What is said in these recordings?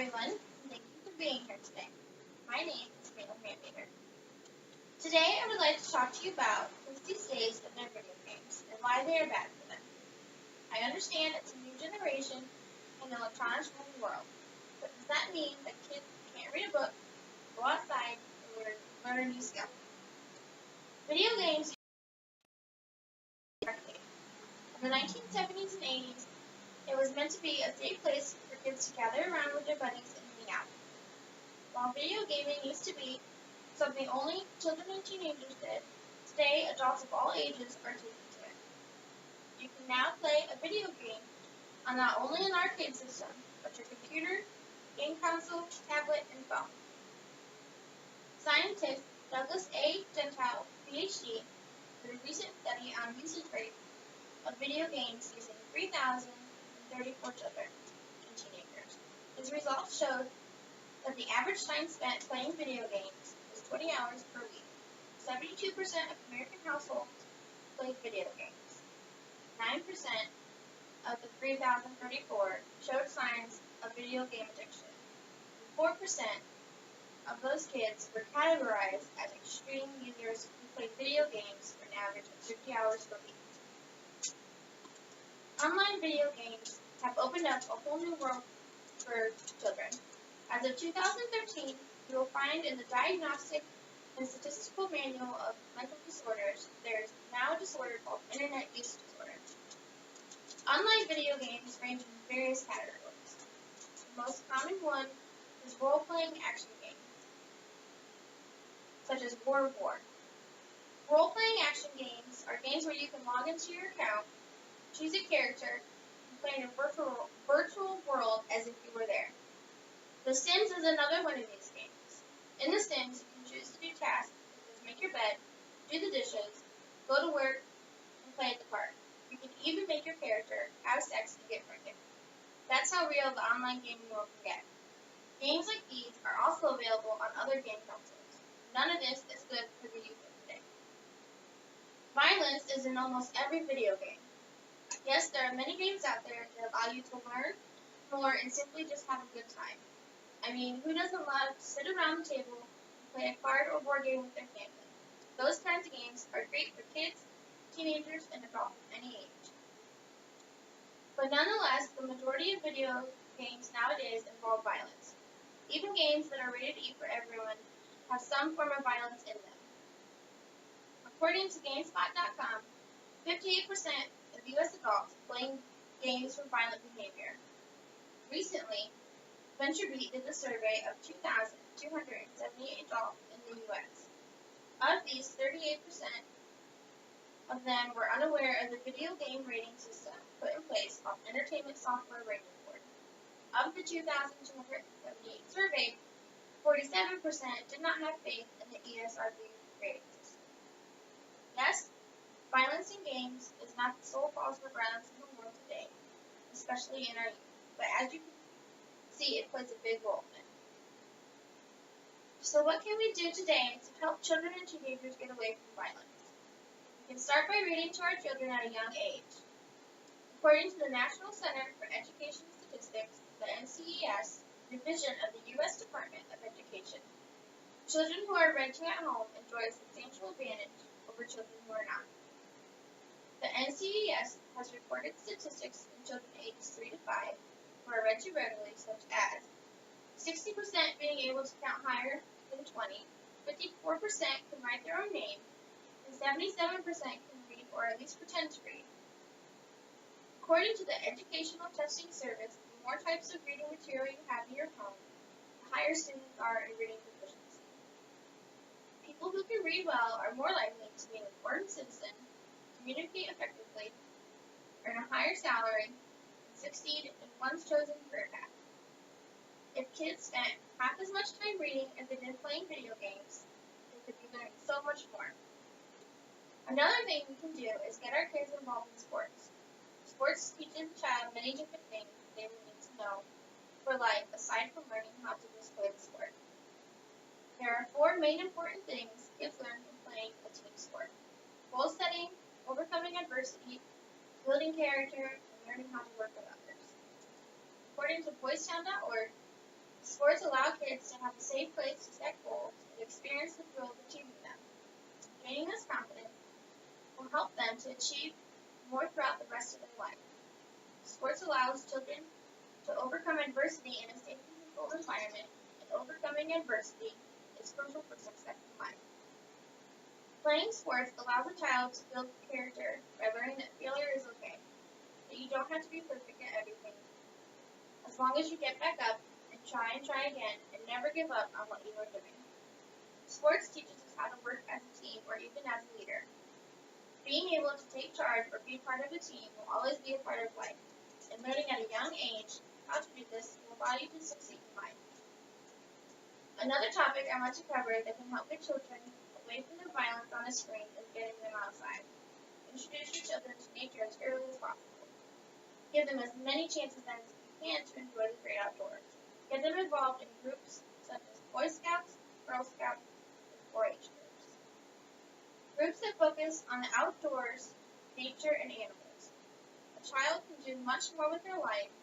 everyone, and thank you for being here today. My name is Caitlin Manvader. Today I would like to talk to you about kids these days and their video games, and why they are bad for them. I understand it's a new generation in the electronics world, but does that mean that kids can't read a book, go outside, or learn a new skill? Video games in the 1970s and 80s, it was meant to be a safe place for kids to gather around with their buddies and hang out. While video gaming used to be something only children and teenagers did, today adults of all ages are taking to it. You can now play a video game on not only an arcade system, but your computer, game console, tablet, and phone. Scientist Douglas A. Gentile, PhD, did a recent study on usage rates of video games using 3,034 children and teenagers. His results showed that the average time spent playing video games was 20 hours per week. 72% of American households played video games. 9% of the 3,034 showed signs of video game addiction. 4% of those kids were categorized as extreme users who played video games for an average of 50 hours per week. Online video games have opened up a whole new world for children. As of 2013, you will find in the Diagnostic and Statistical Manual of Mental Disorders, there is now a disorder called Internet Use Disorder. Online video games range in various categories. The most common one is role-playing action games, such as War of War. Role-playing action games are games where you can log into your account, choose a character, and play in a virtual world as if you were there. The Sims is another one of these games. In The Sims, you can choose to do tasks such as make your bed, do the dishes, go to work, and play at the park. You can even make your character have sex and get pregnant. That's how real the online gaming world can get. Games like these are also available on other game consoles. None of this is good for the youth of today. Violence is in almost every video game. Yes, there are many games out there that allow you to learn more and simply just have a good time. I mean, who doesn't love to sit around the table and play a card or board game with their family? Those kinds of games are great for kids, teenagers, and adults of any age. But nonetheless, the majority of video games nowadays involve violence. Even games that are rated E for everyone have some form of violence in them. According to GameSpot.com, 58% of U.S. adults playing games for violent behavior. Recently, VentureBeat did a survey of 2,278 adults in the U.S. Of these, 38% of them were unaware of the video game rating system put in place called Entertainment Software Rating Board. Of the 2,278 surveyed, 47% did not have faith in the ESRB rating system. Yes, violence in games is not the sole cause for violence in the world today, especially in our youth, but as you can see, it plays a big role in it. So what can we do today to help children and teenagers get away from violence? We can start by reading to our children at a young age. According to the National Center for Education Statistics, the NCES, division of the U.S. Department of Education, children who are renting at home enjoy a substantial advantage over children who are not. The NCES has reported statistics in children ages 3 to 5 who are rented regularly, such as 60% being able to count higher than 20, 54% can write their own name, and 77% can read or at least pretend to read. According to the Educational Testing Service, the more types of reading material you have in your home, the higher students are in reading proficiency. People who can read well are more likely to be an important citizen, communicate effectively, earn a higher salary, and succeed in one's chosen career path. If kids spent half as much time reading as they did playing video games, they could be learning so much more. Another thing we can do is get our kids involved in sports. Sports teaches a child many different things they will need to know for life aside from learning how to just play the sport. There are 4 main important things kids learn from playing a team sport: goal setting, overcoming adversity, building character, and learning how to work with others. According to boystown.org, Sports allow kids to have a safe place to set goals and experience the thrill of achieving them. Gaining this confidence will help them to achieve more throughout the rest of their life. Sports allows children to overcome adversity in a safe and controlled environment, and overcoming adversity is crucial for success in life. Playing sports allows a child to build character by learning that failure is okay, that you don't have to be perfect at everything. As long as you get back up and try again and never give up on what you are doing. Sports teaches us how to work as a team or even as a leader. Being able to take charge or be part of a team will always be a part of life, and learning at a young age how to do this will allow you to succeed in life. Another topic I want to cover that can help your children away from the violence on a screen is getting them outside. Introduce your children to nature as early as possible. Give them as many chances as you can to enjoy the great outdoors. Get them involved in groups such as Boy Scouts, Girl Scouts, and 4-H groups. Groups that focus on the outdoors, nature, and animals. A child can do much more with their life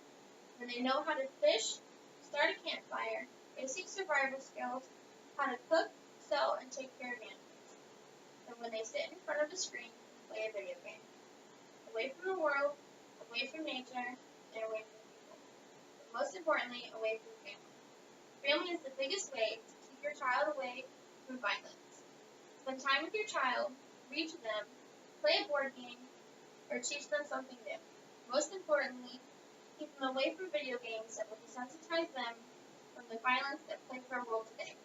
when they know how to fish, start a campfire, basic survival skills, how to cook, sell, and take care of animals, than when they sit in front of a screen and play a video game. Away from the world, away from nature, and away from people. But most importantly, away from family. Family is the biggest way to keep your child away from violence. Spend time with your child, read to them, play a board game, or teach them something new. Most importantly, keep them away from video games that will desensitize them from the violence that plagues our world today.